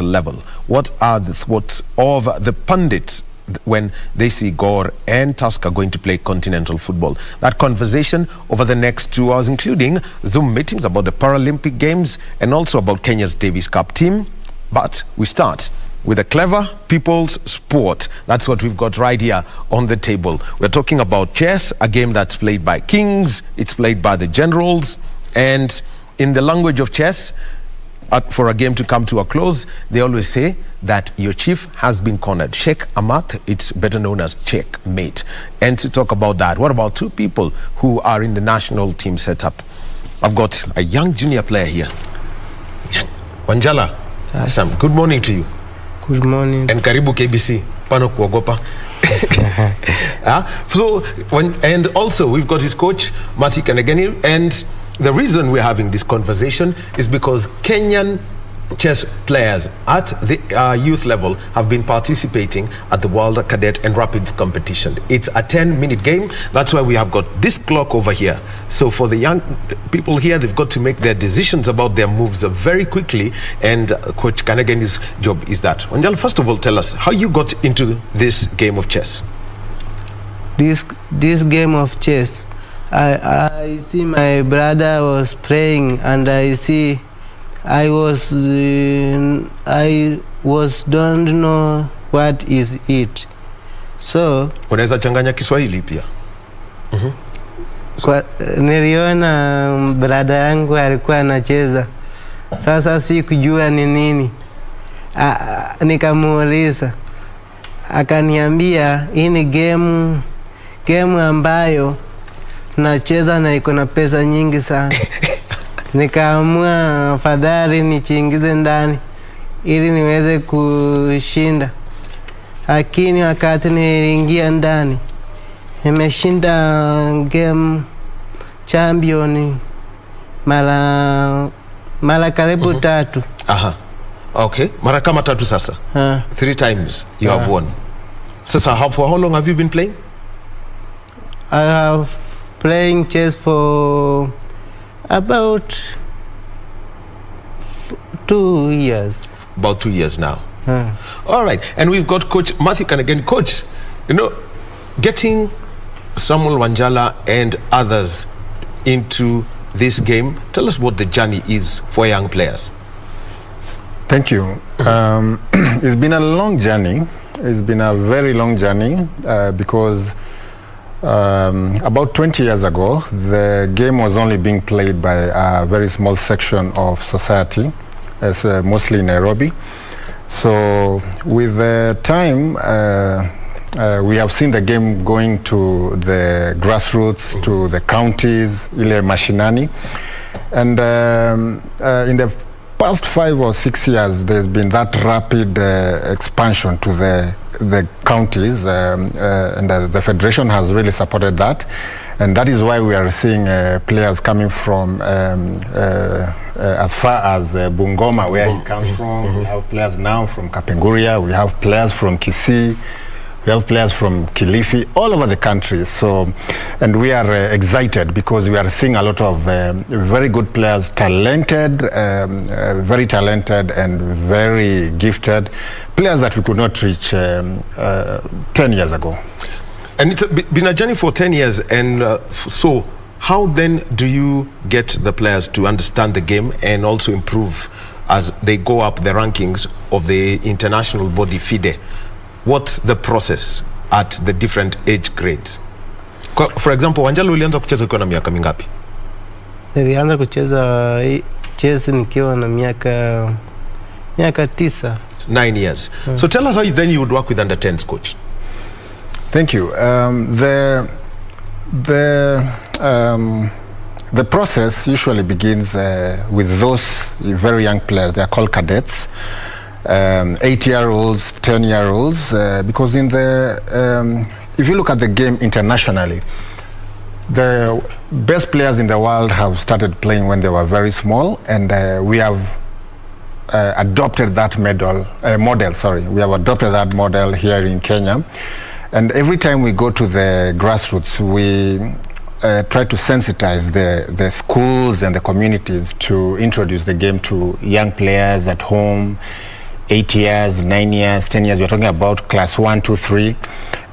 level. What are the thoughts of the pundits when they see Gor and Tusker going to play continental football? That conversation over the next 2 hours, including Zoom meetings about the Paralympic Games and also about Kenya's Davis Cup team. But we start with a clever people's sport. That's what we've got right here on the table. We're talking about chess, a game that's played by kings, it's played by the generals, and in the language of chess, for a game to come to a close, they always say that your chief has been cornered. Check Amat, it's better known as checkmate. And to talk about that, what about two people who are in the national team setup? I've got a young junior player here. Wanjala, yes. Sam, good morning to you. Good morning. And karibu KBC, pano kuogopa. And also we've got his coach, Mathew Kanegeni, and the reason we're having this conversation is because Kenyan chess players at the youth level have been participating at the World Cadet and Rapids competition. It's a 10-minute game. That's why we have got this clock over here. So for the young people here, they've got to make their decisions about their moves very quickly. And Coach Kanegeni's job is that. Wanjala, first of all, tell us how you got into this game of chess. This game of chess, I see my brother was playing, and I was don't know what is it. So unaweza changanya Kiswahili pia. Niliona brother yangu alikuwa anacheza. Sasa si kujua ni nini. Nikamuuliza. Akaniambia hii ni game ambayo nacheza na iko na pesa nyingi sana. Nikaamua fadhali nichiingize ndani ili niweze kushinda. Lakini wakati niliingia ndani, nimeshinda game champion mara karibu 3. Aha. Okay. Mara kama 3 sasa. 3 times you have won. Sasa for how long have you been playing? I have playing chess for about 2 years. About 2 years now. All right. And we've got Coach Mathew Kanegeni. Coach, you know, getting Samuel Wanjala and others into this game, tell us what the journey is for young players. Thank you. It's been a long journey. It's been a very long journey because about 20 years ago, the game was only being played by a very small section of society, as mostly in Nairobi. So with the time, we have seen the game going to the grassroots, to the counties, ile mashinani. And in the past 5 or 6 years, there's been that rapid expansion to the counties, and the federation has really supported that, and that is why we are seeing players coming from as far as Bungoma, where he comes from. We have players now from Kapenguria, we have players from Kisii, we have players from Kilifi, all over the country. So, and we are excited because we are seeing a lot of very good players, talented, very talented and very gifted players that we could not reach 10 years ago. And it's been a journey for 10 years. And so how then do you get the players to understand the game and also improve as they go up the rankings of the international body FIDE? What's the process at the different age grades? For example, Wanjala ulianza kucheza ukiwa na miaka mingapi? Nilianza kucheza chess nikiwa na miaka 9. 9 years. So tell us how then you would work with under 10s, coach. Thank you. The process usually begins with those very young players. They are called cadets. 8-year-olds, 10-year-olds, because in the if you look at the game internationally, the best players in the world have started playing when they were very small, and we have adopted that model. We have adopted that model here in Kenya, and every time we go to the grassroots, we try to sensitize the schools and the communities to introduce the game to young players at home, 8 years, 9 years, 10 years. We're talking about class 1, 2, 3.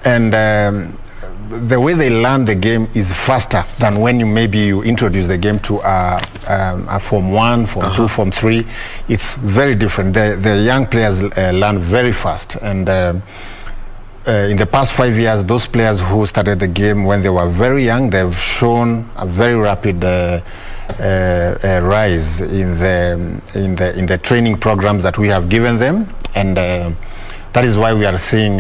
And the way they learn the game is faster than when you introduce the game to a Form 1, Form 2, Form 3. It's very different. The young players learn very fast. And in the past 5 years, those players who started the game when they were very young, they've shown a very rapid rise in the training programs that we have given them, and that is why we are seeing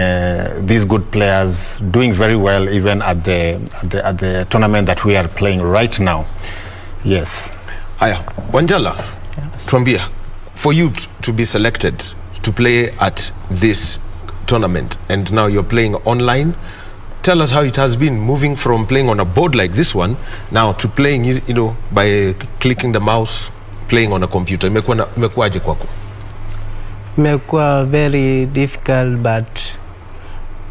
these good players doing very well, even at the tournament that we are playing right now. Yes. Aya, Wanjala, Trombia, for you to be selected to play at this tournament, and now you're playing online. Tell us how it has been moving from playing on a board like this one now to playing, by clicking the mouse, playing on a computer. Imekuwaje kwako? Imekuwa very difficult,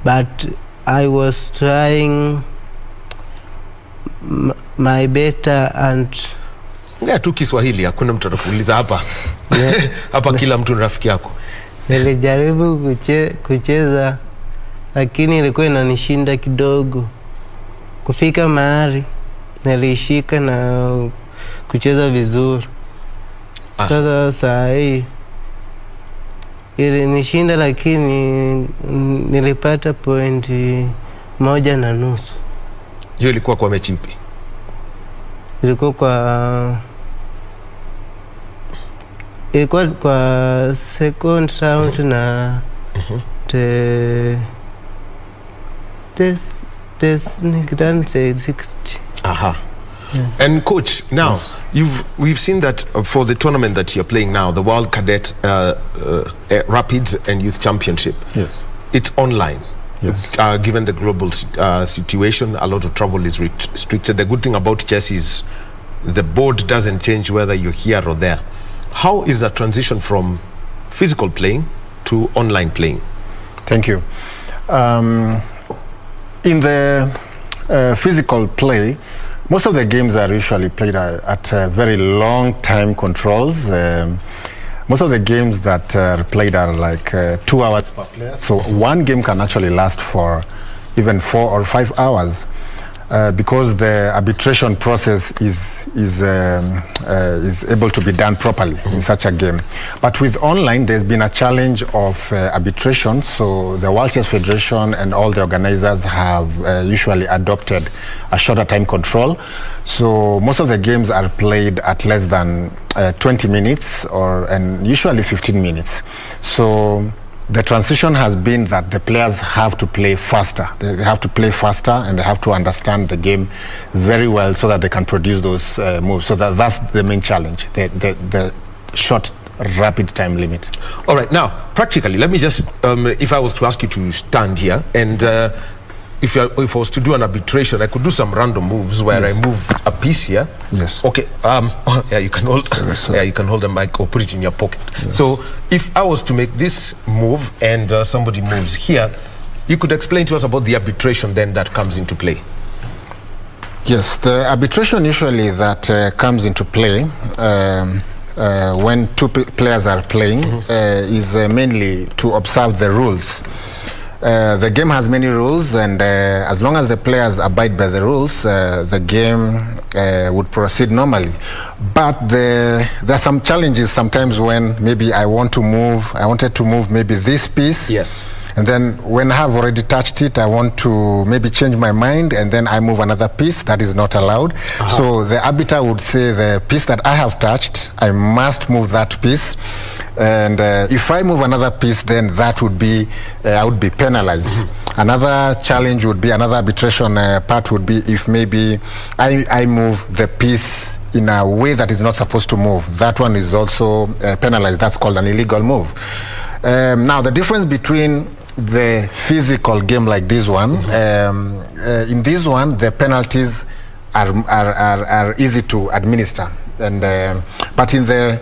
but I was trying my better and tu Kiswahili, hakuna mtu atakuuliza hapa. Hapa kila mtu ni rafiki yako. Nilijaribu kucheza, lakini ilikuwa inanishinda kidogo. Kufika mahali nilishika na kucheza vizuri. Sasa saa hii ilinishinda, lakini nilipata pointi 1.5. Hiyo ilikuwa kwa mechi ipi? Ilikuwa kwa second round na Nikdan say 60. Aha. Yeah. And coach, now we've seen that for the tournament that you're playing now, the World Cadet Rapids and Youth Championship. Yes. It's online. Yes. Given the global situation, a lot of travel is restricted. The good thing about chess is the board doesn't change whether you're here or there. How is that transition from physical playing to online playing? Thank you. In the physical play, most of the games are usually played at very long time controls. Most of the games that are played are like 2 hours per player. So one game can actually last for even 4 or 5 hours. Because the arbitration process is able to be done properly in such a game. But with online, there's been a challenge of arbitration. So the World Chess Federation and all the organizers have usually adopted a shorter time control. So most of the games are played at less than 20 minutes and usually 15 minutes. So the transition has been that the players have to play faster. They have to play faster and they have to understand the game very well so that they can produce those moves. So that's the main challenge, the short, rapid time limit. All right, now, practically, let me just, if I was to ask you to stand here and if I was to do an arbitration, I could do some random moves where I move a piece here. Yes. Okay. Yeah, you can hold. Yeah, you can hold the mic or put it in your pocket. Yes. So, if I was to make this move and somebody moves here, you could explain to us about the arbitration then that comes into play. Yes, the arbitration usually that comes into play when two players are playing is mainly to observe the rules. The game has many rules, and as long as the players abide by the rules, the game would proceed normally. But there are some challenges sometimes when maybe I wanted to move maybe this piece. Yes. And then when I have already touched it, I want to maybe change my mind, and then I move another piece. That is not allowed. So the arbiter would say the piece that I have touched, I must move that piece. And if I move another piece, then that would be, I would be penalized. Another challenge would be, another arbitration part would be if maybe I move the piece in a way that is not supposed to move. That one is also penalized. That's called an illegal move. Now, the difference between the physical game like this one, in this one, the penalties are easy to administer. And but in the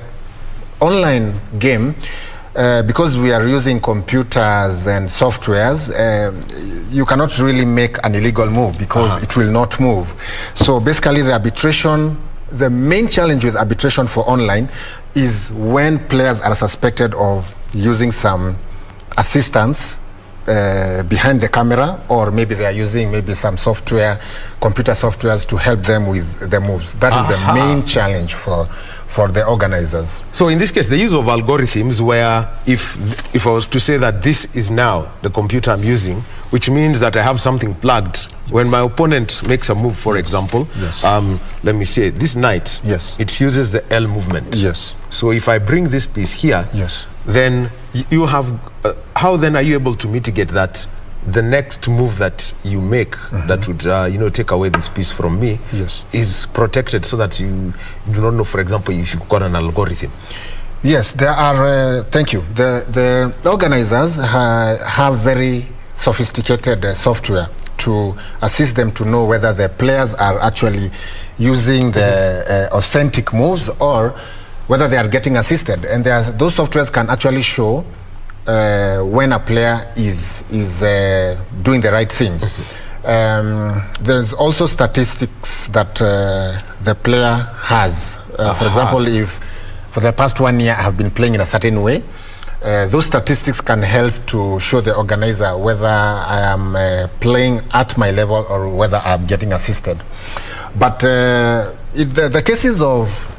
online game, because we are using computers and softwares, you cannot really make an illegal move because it will not move. So basically the arbitration, the main challenge with arbitration for online is when players are suspected of using some assistance behind the camera, or maybe they are using maybe some software, computer softwares to help them with the moves. That is the main challenge for the organizers. So in this case, the use of algorithms, where if I was to say that this is now the computer I'm using, which means that I have something plugged. When my opponent makes a move, for example, let me say this knight, it uses the L movement. So if I bring this piece here, then you have, how then are you able to mitigate that the next move that you make that would take away this piece from me is protected, so that you do not know, for example, if you've got an algorithm? Yes, there are, thank you. The organizers have very sophisticated software to assist them to know whether the players are actually using the authentic moves, or whether they are getting assisted. And those softwares can actually show when a player is doing the right thing. There's also statistics that the player has. For example, if for the past 1 year I have been playing in a certain way, those statistics can help to show the organizer whether I am playing at my level or whether I'm getting assisted. But the cases of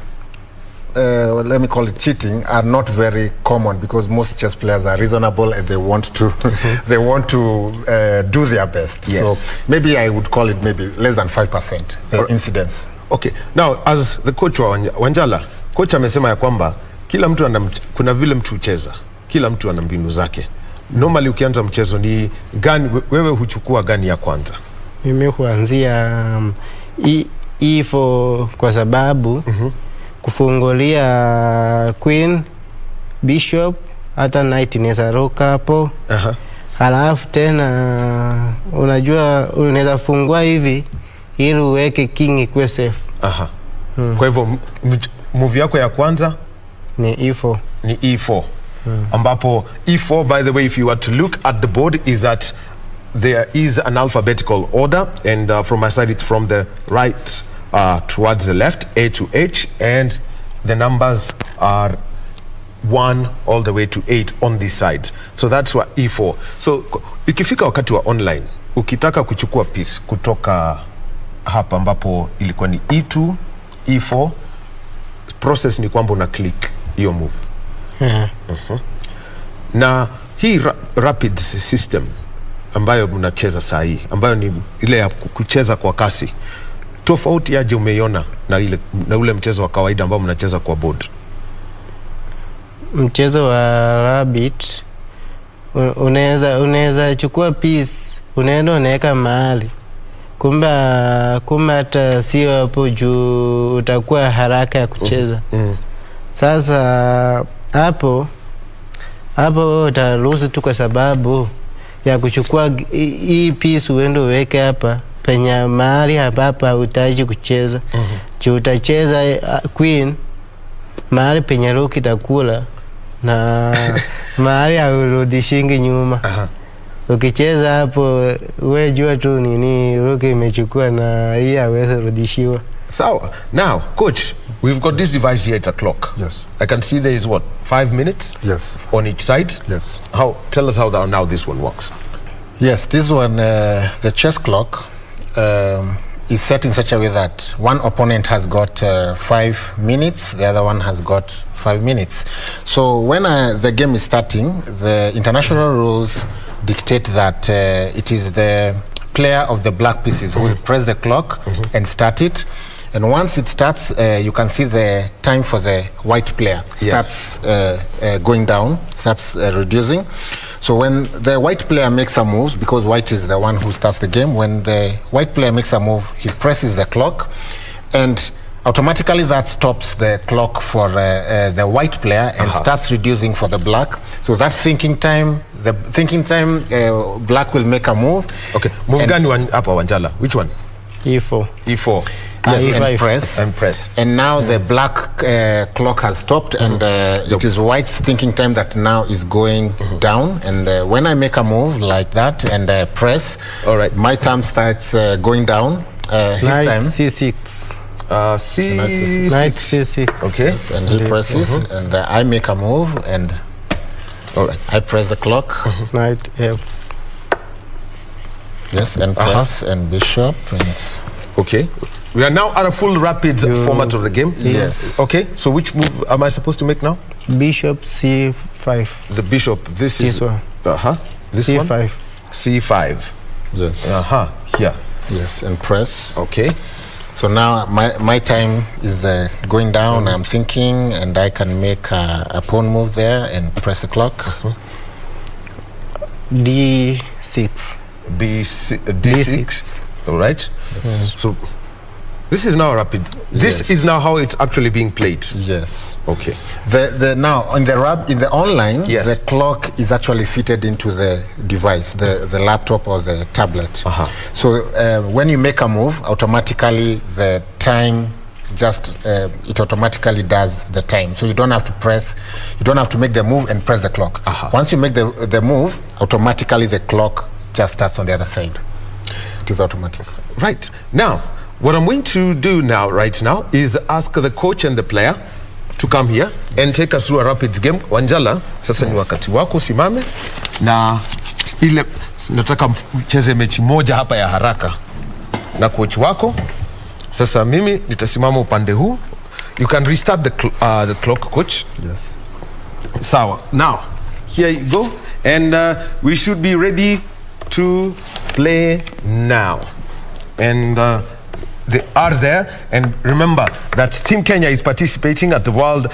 let me call it cheating are not very common, because most chess players are reasonable and they want to they want to do their best. So maybe I would call it maybe less than 5% the incidents. Okay, now as the coach wa Wanjala, coach amesema ya kwamba kila mtu kuna vile mtu ucheza, kila mtu ana mbinu zake. Normally ukianza mchezo ni gani, wewe huchukua gani ya kwanza? Mimi huanzia E4 kwa sababu kufungulia queen, bishop, hata knight inaweza ruka hapo. Halafu tena unajua unaweza fungua hivi ili uweke king ikuwe safe. Kwa hivyo move yako ya kwanza ni E4. Ni E4. Ambapo E4, by the way, if you were to look at the board, is that there is an alphabetical order, and from my side it's from the right towards the left, A to H, and the numbers are 1 all the way to 8 on this side. So that's what E4. So ikifika wakati wa online, ukitaka kuchukua piece kutoka hapa ambapo ilikuwa ni E2, E4, process ni kwamba una click hiyo move. Na hii rapid system ambayo mnacheza saa hii, ambayo ni ile ya kucheza kwa kasi, tofauti yaje umeiona na ule mchezo wa kawaida ambao mnacheza kwa board? Mchezo wa rabbit unaweza chukua piece, unaenda unaweka mahali, kumbe hata sio hapo juu utakuwa haraka ya kucheza. Sasa hapo utaruhusu tu kwa sababu ya kuchukua hii piece uende uweke hapa penye mahali hapa utaji kucheza. Juu utacheza queen mahali penye rook itakula na mahali haurudishingi nyuma. Ukicheza hapo wewe jua tu nini rook imechukua na hii hawezi rudishiwa. So now coach, we've got this device here, it's a clock. I can see there is what, 5 minutes on each side. Tell us how now this one works. Yes, this one, the chess clock is set in such a way that one opponent has got 5 minutes, the other one has got 5 minutes. So when the game is starting, the international rules dictate that it is the player of the black pieces who will press the clock and start it. And once it starts, you can see the time for the white player starts going down, starts reducing. So when the white player makes a move, because white is the one who starts the game, when the white player makes a move, he presses the clock, and automatically that stops the clock for the white player and starts reducing for the black. So that thinking time, black will make a move. Okay, move gani hapa Wanjala? Which one? E4. E4. Yes, and press. And now the black clock has stopped, and it is white's thinking time that now is going down. And when I make a move like that and press, my time starts going down. His time C6. C6. Knight C6. Okay. And he presses, and I make a move, and All right. I press the clock. Knight F. Yes, and press and bishop. And Okay. We are now at a full rapid format of the game. yes. Okay. So which move am I supposed to make now? Bishop C5. The bishop. This is one. This C5. one. C5. Yes. Here. Yes, and press. Okay. So now my time is going down. I'm thinking, and I can make a pawn move there and press the clock. D6. D6. All right. Yes. So this is now rapid. This is now how it's actually being played. Yes. Okay. The now in the online, Yes. the clock is actually fitted into the device, the laptop or the tablet. So when you make a move, automatically the time it automatically does the time. So you don't have to press, you don't have to make the move and press the clock. Once you make the move, automatically the clock just starts on the other side. It is automatic. Right. Now, what I'm going to do right now is ask the coach and the player to come here and take us through a rapids game. Wanjala, sasa ni wakati wako, simame na ile nataka mcheze mechi moja hapa ya haraka na coach wako. Sasa mimi nitasimama upande huu. You can restart the clock, coach. Yes. Sawa. Now, here you go, and we should be ready to play now. And they are there, and remember that Team Kenya is participating at the World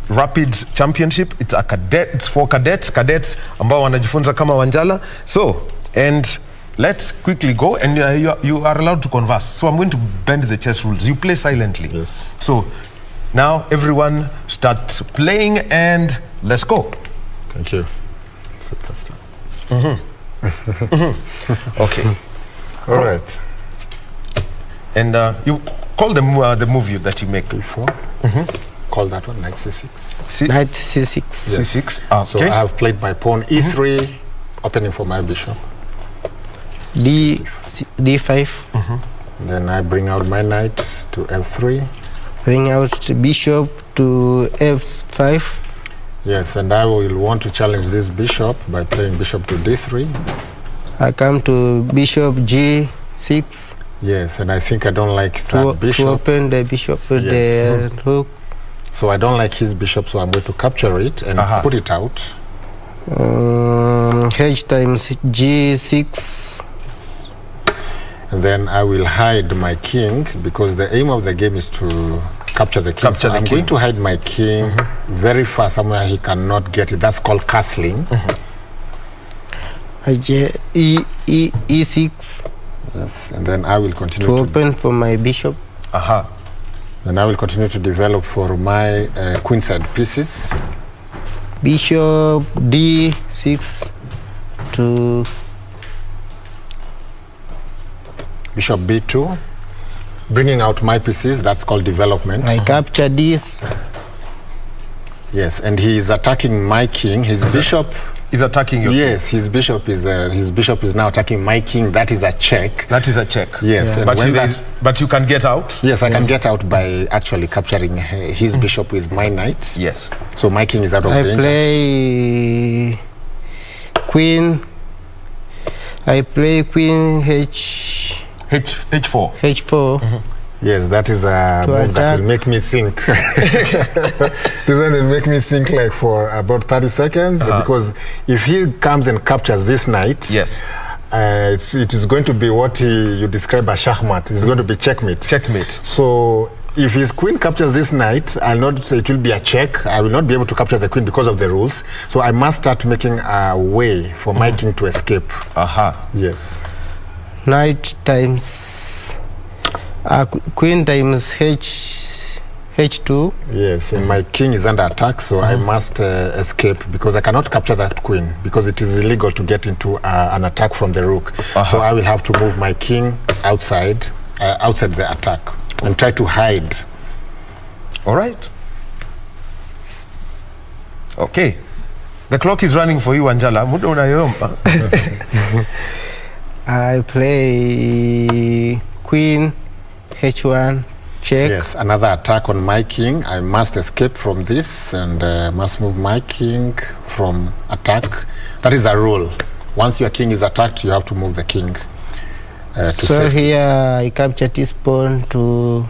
Rapids Championship. It's for cadets ambao wanajifunza kama Wanjala. So, and let's quickly go, and you are allowed to converse. So I'm going to bend the chess rules. You play silently. Yes. So now everyone start playing, and let's go. Thank you. Okay. All right. And you call the move that you make. Before. Call that one knight c6. Knight C6. Yes. C6. So Okay. I have played my pawn e3, opening for my bishop. D5. Then I bring out my knight to f3. Bring out bishop to F5. Yes, and I will want to challenge this bishop by playing bishop to d3. I come to bishop G6. Yes, and I think I don't like that To bishop. open the bishop with Yes. the rook. So I don't like his bishop, so I'm going to capture it and put it out. H times G6. And then I will hide my king, because the aim of the game is to capture the king. Capture So the I'm king. going to hide my king very far, somewhere he cannot get it. That's called castling. E6 Yes, and then I will continue to to open for my bishop. and I will continue to develop for my queenside pieces. Bishop D6 to Bishop b2, bringing out my pieces. That's called development. I capture this. Yes, and he is attacking my king. His bishop Is attacking you. Yes, his bishop is now attacking my king. That is a check. That is a check. Yes, and But when but you can get out. yes, I can get out by actually capturing his bishop with my knight. Yes. So my king is out of I danger. play queen. I play queen H4. H4. Yes, that is a To move that attack. will make me think. This one will make me think like for about 30 seconds, because if he comes and captures this knight, Yes. it is going to be what you describe as shachmat. It's going to be checkmate. Checkmate. So if his queen captures this knight, it will be a check. I will not be able to capture the queen because of the rules. So I must start making a way for my king to escape. Yes. Knight times queen times H2. Yes, and my king is under attack, so I must escape, because I cannot capture that queen, because it is illegal to get into an attack from the rook. So I will have to move my king outside the attack and try to hide. All right. Okay. The clock is running for you, Wanjala. Muda unayomba. I play queen H1. check. Yes, another attack on my king. I must escape from this and must move my king from attack. That is a rule. Once your king is attacked, you have to move the king to So safety. here I capture this pawn to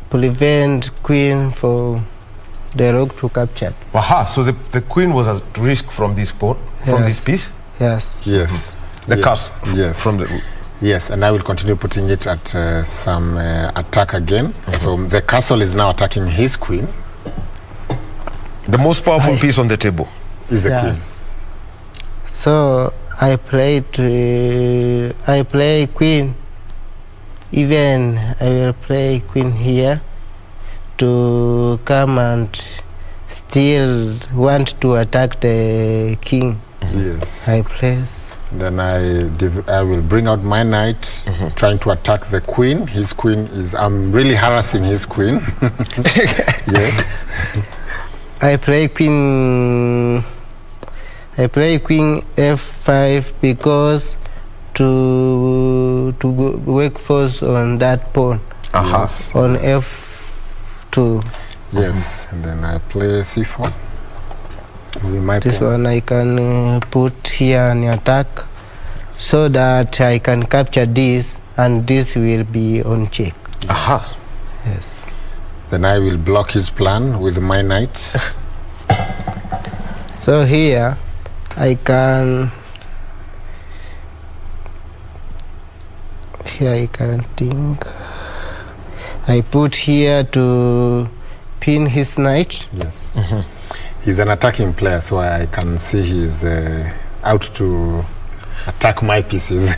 prevent queen for the rook to capture. Aha, so the queen was at risk from this pawn, from Yes. this piece? Yes. Yes. The yes. castle Yes. from the... Yes, and I will continue putting it at some attack again. So the castle is now attacking his queen. The most powerful piece on the table. Is the Yes. So I play queen. Even I will play queen here to come and still want to attack the king. queen. Yes. I place. Then I will bring out my knight, trying to attack the queen. His queen is... I'm really harassing his queen. Yes. I play queen f5 because to work force on that pawn. Aha. Yes. On f2. Yes. And then I play c4. With my This pawn. one I can put here an attack so that I can capture this and this will be on check. Aha. Yes. Then I will block his plan with my knight. So here I can think I put here to pin his knight. Yes. He's an attacking player, so I can see he's out to attack my pieces.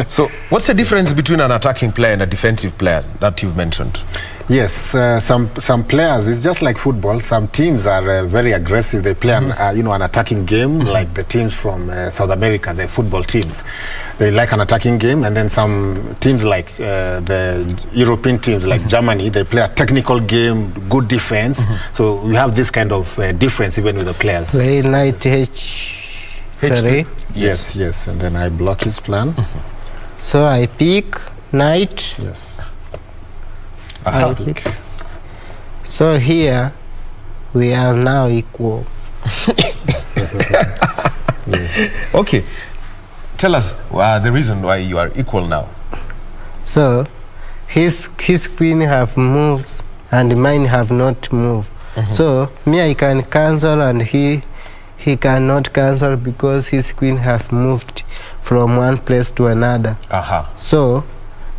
So what's the difference between an attacking player and a defensive player that you've mentioned? Yes, some players, it's just like football. Some teams are very aggressive. They play an attacking game, like the teams from South America, the football teams. They like an attacking game, and then some teams like the European teams, like Germany, they play a technical game, good defense. So we have this kind of difference even with the players. Play knight h3. Yes, yes, and then I block his plan. So I pick knight. Yes. I pick. So here we are now equal. Okay. Tell us the reason why you are equal now. So his queen have moved and mine have not moved. So me I can cancel and he cannot cancel because his queen have moved from one place to another. Aha. So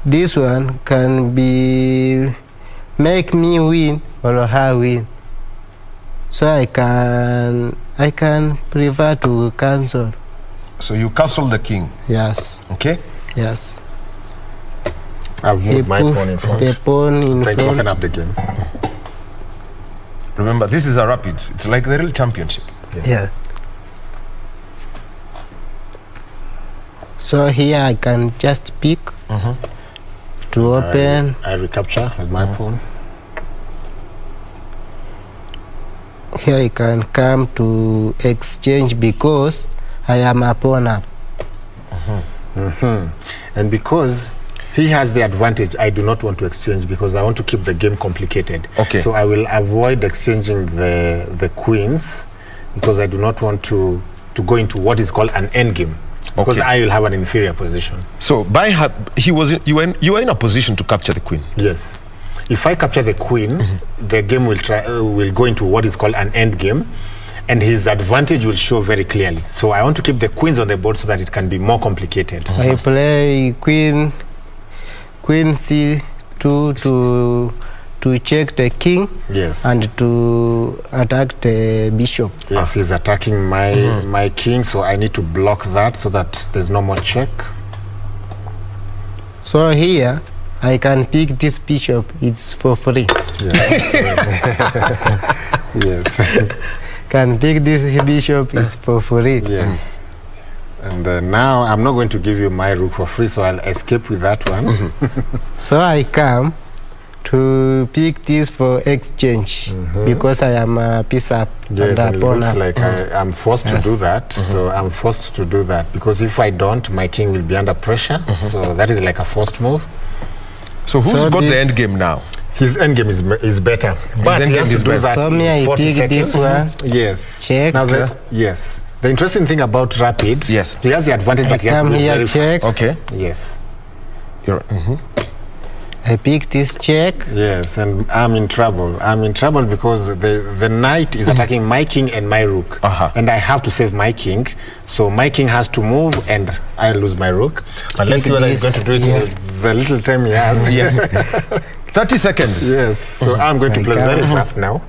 this one can be make me win or her win. So I can prefer to cancel. So you castle the king. Yes. Okay. Yes. I've He moved my put pawn in front. the pawn in Trying to front. open up the game. Remember, this is a rapids. It's like the real championship. Yes. Yeah. So here I can just pick to open. I recapture with my pawn. Here I can come to exchange because I am a pawn up. And because he has the advantage, I do not want to exchange because I want to keep the game complicated. Okay. So I will avoid exchanging the queens because I do not want to go into what is called an endgame. Because Okay. I will have an inferior position. So you were in a position to capture the queen. Yes. If I capture the queen, the game will go into what is called an end game, and his advantage will show very clearly. So I want to keep the queens on the board so that it can be more complicated. I play queen c2 to check the king Yes. and to attack the bishop. Yes, he's attacking my king, so I need to block that so that there's no more check. So here I can pick this bishop. It's for free. Yes. Yes. Can pick this bishop. It's for free. Yes. And now I'm not going to give you my rook for free, so I'll escape with that one. So I come to pick this for exchange because I am a piece up Yes, and and it a pawn looks up. like I'm forced to do that. So I'm forced to do that because if I don't, my king will be under pressure. So that is like a forced move. So who's So got the this- end game now? His end game is better, but end he has game to is do better. that So me, I in 40 pick this seconds. one. Yes. Check. Now yes. The interesting thing about rapid, Yes. he has the advantage that he has to come do it here, very check. fast. Okay. Yes. You're, I pick this check. Yes, and I'm in trouble. I'm in trouble because the knight is attacking my king and my rook. And I have to save my king. So my king has to move and I lose my rook. But let's see whether he's going to do it in the little time he has. Yes. 30 seconds. Yes. So I'm going to play very fast now.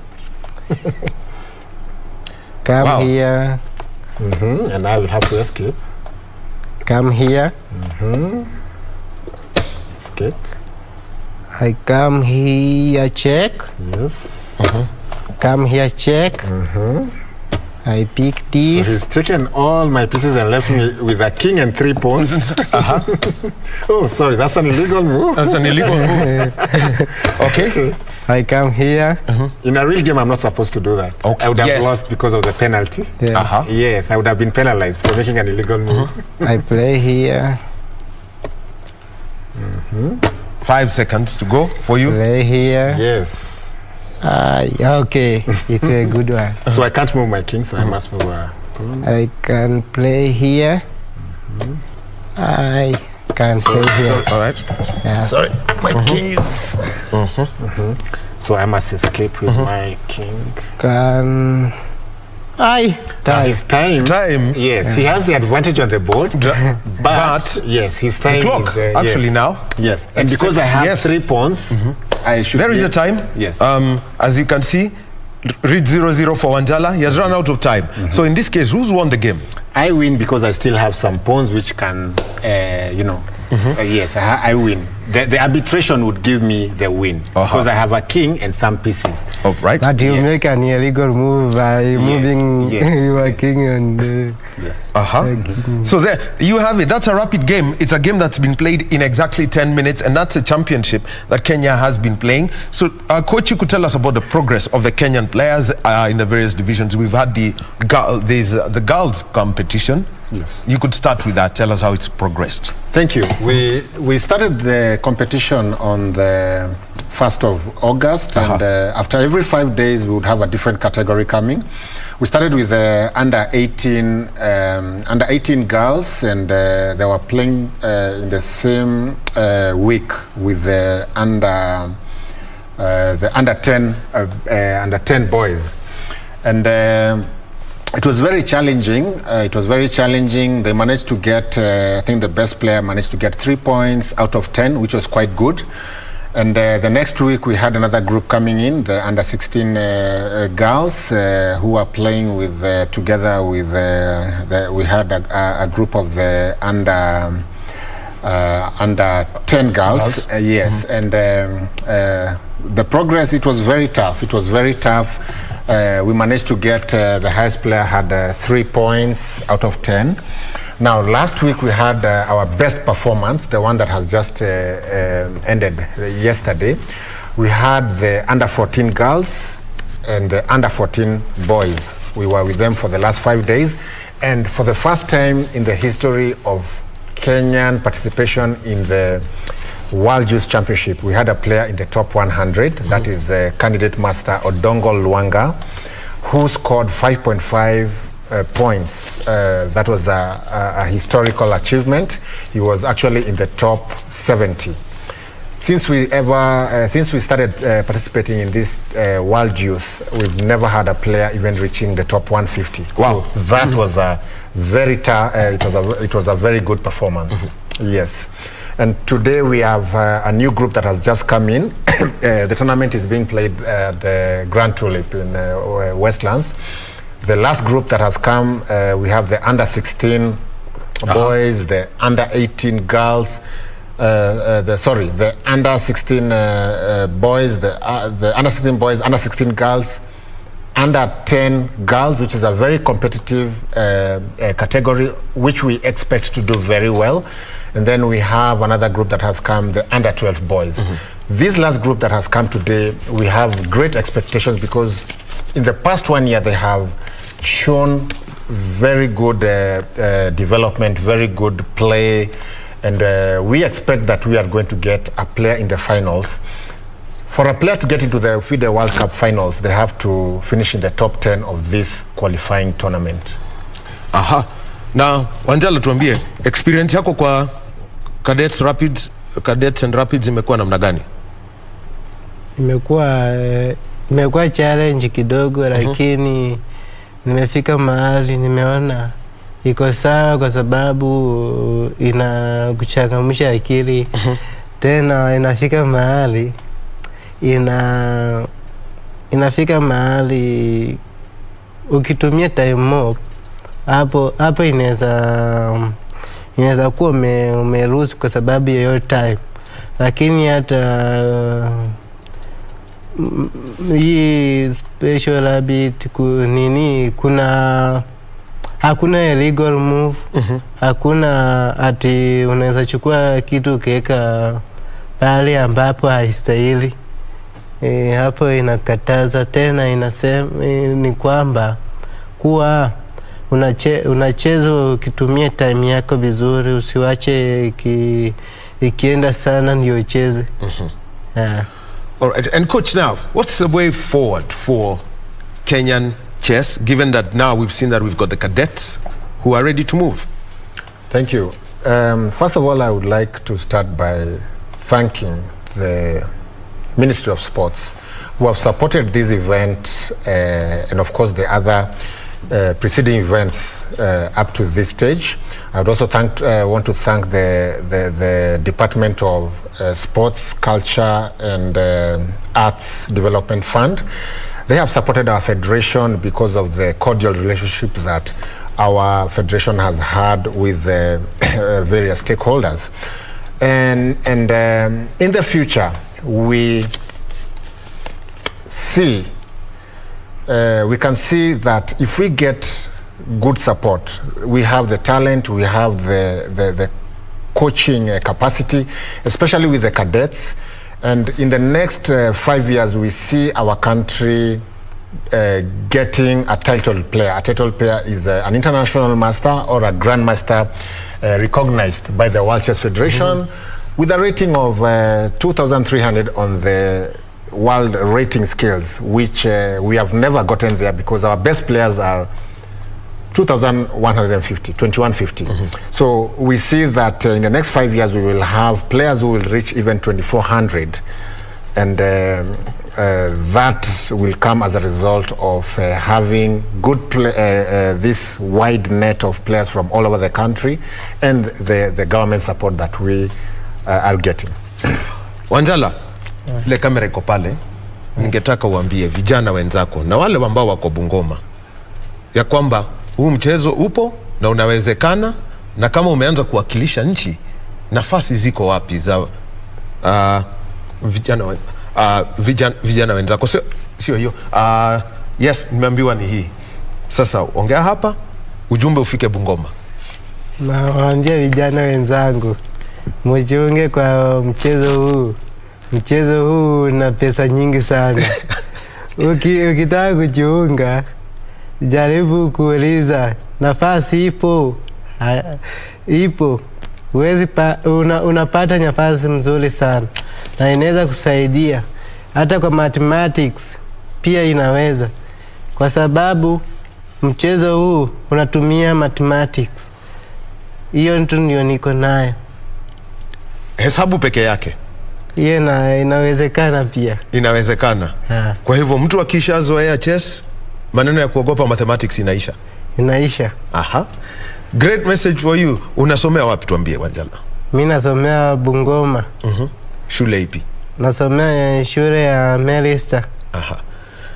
Come Wow. here. And I will have to escape. Come here. Escape. I come here, check. Yes. Come here, check. I pick So this. he's taken all my pieces and left me with a king and 3 pawns. Oh, sorry, that's an illegal move. That's an illegal move. Okay. I come here. In a real game, I'm not supposed to do that. Okay. I would have Yes. lost because of the penalty. Yeah. Yes, I would have been penalized for making an illegal move. I play here. 5 seconds to go for you. Play here. Yes. Okay. It's a good one. So I can't move my king, so I must move a pawn. I can play here. I can play here. All right. Yeah. Sorry, my king is... So I must escape with my king. Can I Now die? his time... Time. Yes, he has the advantage on the board. But yes, his time Clock, is... actually, yes. now. Yes, and because I have Yes. 3 pawns, I should There is be- the time. Yes. As you can see, read 0-0 for Wanjala. He has run out of time. So in this case, who's won the game? I win because I still have some pawns which can, yes, I win. The arbitration would give me the win because I have a king and some pieces. Oh, right. But you Yes. make an illegal move by moving yes, your yes. king and Yes. So there you have it. That's a rapid game. It's a game that's been played in exactly 10 minutes, and that's a championship that Kenya has been playing. So, coach, you could tell us about the progress of the Kenyan players in the various divisions. We've had the girls competition. Yes. You could start with that. Tell us how it's progressed. Thank you. We started the competition on the 1st of August, and after every 5 days, we would have a different category coming. We started with the under 18 girls, and they were playing in the same week with the under 10 boys, and it was very challenging. They managed to get, I think the best player managed to get 3 points out of 10, which was quite good. And the next week we had another group coming in, the under 16 girls who were playing with together with we had a group of the under 10 girls. Yes, and the progress, it was very tough. We managed to get the highest player had 3 points out of 10. Now, last week we had our best performance, the one that has just ended yesterday. We had the under 14 girls and the under 14 boys. We were with them for the last 5 days, and for the first time in the history of Kenyan participation in the World Youth Championship, we had a player in the top 100. That is candidate master Odongo Luanga, who scored 5.5 points. That was a historical achievement. He was actually in the top 70. Since we started participating in this World Youth, we've never had a player even reaching the top 150. Wow. So that was a very it was a very good performance. Yes. And today we have a new group that has just come in. The tournament is being played at the Grand Tulip in Westlands. The last group that has come, we have the under 16 boys, the under 18 girls, the under 16 boys, the under 16 boys, under 16 girls, under 10 girls, which is a very competitive category, which we expect to do very well. And then we have another group that has come, the under 12 boys. This last group that has come today, we have great expectations because in the past 1 year, they have shown very good development, very good play, And we expect that we are going to get a player in the finals. For a player to get into the FIDE World Cup finals, they have to finish in the top 10 of this qualifying tournament. Aha. Na Wanjala, tuambie experience yako kwa cadets and rapids imekuwa namna gani? Imekuwa challenge kidogo, lakini nimefika mahali nimeona iko sawa, kwa sababu inakuchangamsha akili. Tena inafika mahali ukitumia time mob, hapo inaweza kuwa umeruhusu kwa sababu ya your time. Lakini hata hii special habit hakuna illegal move. Hakuna ati unaweza chukua kitu ukiweka pale ambapo haistahili. Hapo inakataza. Tena inasema ni kwamba kuwa unacheza ukitumia time yako vizuri, usiwache ikienda sana ndio ucheze. All right. And coach, now what's the way forward for Kenyan chess, given that now we've seen that we've got the cadets who are ready to move? Thank you. First of all, I would like to start by thanking the Ministry of Sports who have supported this event and of course the other preceding events up to this stage. I would also want to thank the Department of Sports, Culture and Arts Development Fund. They have supported our federation because of the cordial relationship that our federation has had with various stakeholders. And in the future, we can see that if we get good support, we have the talent, we have the coaching capacity, especially with the cadets. And in the next 5 years, we see our country getting a title player. A title player is an international master or a grandmaster recognized by the World Chess Federation with a rating of 2,300 on the world rating scales, which we have never gotten there because our best players are 2150. So we see that in the next 5 years we will have players who will reach even 2400, and that will come as a result of having good this wide net of players from all over the country and the government support that we are getting. Wanjala, ile kamera iko pale, ningetaka uambie vijana wenzako na wale ambao wako Bungoma ya kwamba huu mchezo upo na unawezekana, na kama umeanza kuwakilisha nchi, nafasi ziko wapi za vijana wenzako? Sio hiyo. Yes, nimeambiwa ni hii. Sasa ongea hapa, ujumbe ufike Bungoma. Nawaambia vijana wenzangu, mjiunge kwa mchezo huu. Mchezo huu una pesa nyingi sana. Ukitaka kujiunga, jaribu kuuliza nafasi ipo. Ipo. Unapata nafasi mzuri sana. Na inaweza kusaidia. Hata kwa mathematics pia inaweza. Kwa sababu mchezo huu unatumia mathematics. Hiyo ndio niko nayo. Hesabu peke yake? Inawezekana pia. Inawezekana. Kwa hivyo mtu akishazoea chess, maneno ya kuogopa mathematics inaisha. Aha. Great message for you. Unasomea wapi tuambie, Wanjala? Mimi nasomea Bungoma. Shule ipi? Nasomea shule ya Melista. Aha.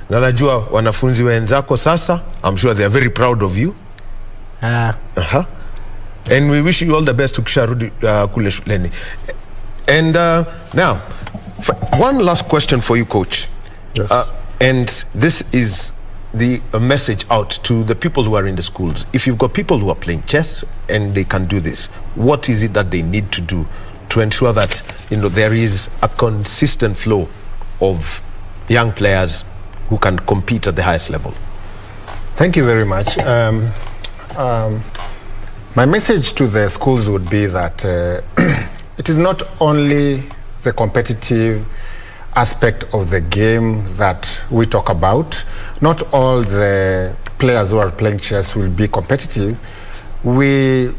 Na najua wanafunzi wenzako sasa, I'm sure they are very proud of you. Aha. And we wish you all the best tukisharudi kule shuleni. And now, one last question for you, Coach. Yes. And this is a message out to the people who are in the schools. If you've got people who are playing chess and they can do this, what is it that they need to do to ensure that there is a consistent flow of young players who can compete at the highest level? Thank you very much. My message to the schools would be that it is not only the competitive aspect of the game that we talk about. Not all the players who are playing chess will be competitive. We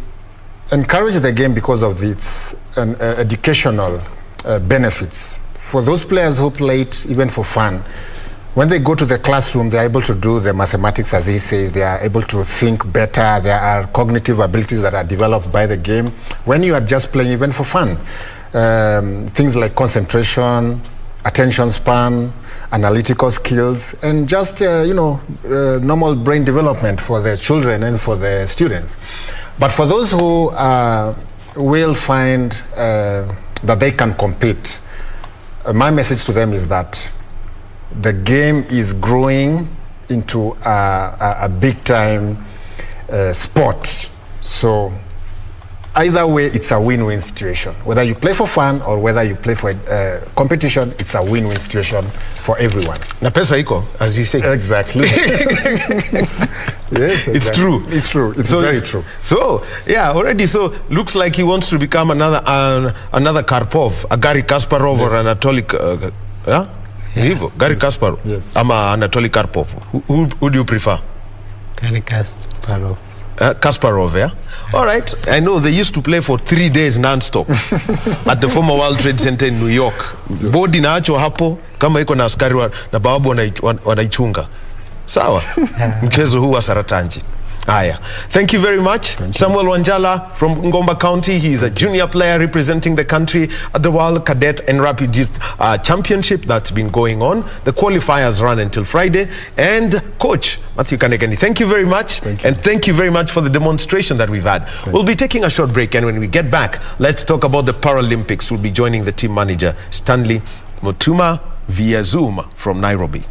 encourage the game because of its educational benefits. For those players who play it even for fun, when they go to the classroom, they're able to do the mathematics, as he says. They are able to think better. There are cognitive abilities that are developed by the game. When you are just playing even for fun, things like concentration, attention span, analytical skills, and just normal brain development for the children and for the students. But for those who will find that they can compete, my message to them is that the game is growing into a big time sport. So either way, it's a win-win situation. Whether you play for fun or whether you play for competition, it's a win-win situation for everyone. Na pesa iko, as you say. Exactly. Yes, exactly. It's true. It's true. It's very true. So, yeah, already, so looks like he wants to become another Karpov, a Garry Kasparov, yes, or Anatoly. Yeah? Here you go. Garry Kasparov. Yes. Ama Anatoly Karpov. Who do you prefer? Garry Kasparov. Kasparov, yeah? All right. I know they used to play for 3 days non-stop at the former World Trade Center in New York. Bodi inaachwa hapo kama iko na askari na bawabu wanaichunga. Sawa? Mchezo huu wa saratanji. Aya. Thank you very much. Samuel Wanjala from Ngomba County. He is a junior player representing the country at the World Cadet and Rapid Youth Championship that's been going on. The qualifiers run until Friday. And Coach Mathew Kanegeni, thank you very much. And thank you very much for the demonstration that we've had. We'll be taking a short break, and when we get back, let's talk about the Paralympics. We'll be joining the team manager, Stanley Mutuma, via Zoom from Nairobi.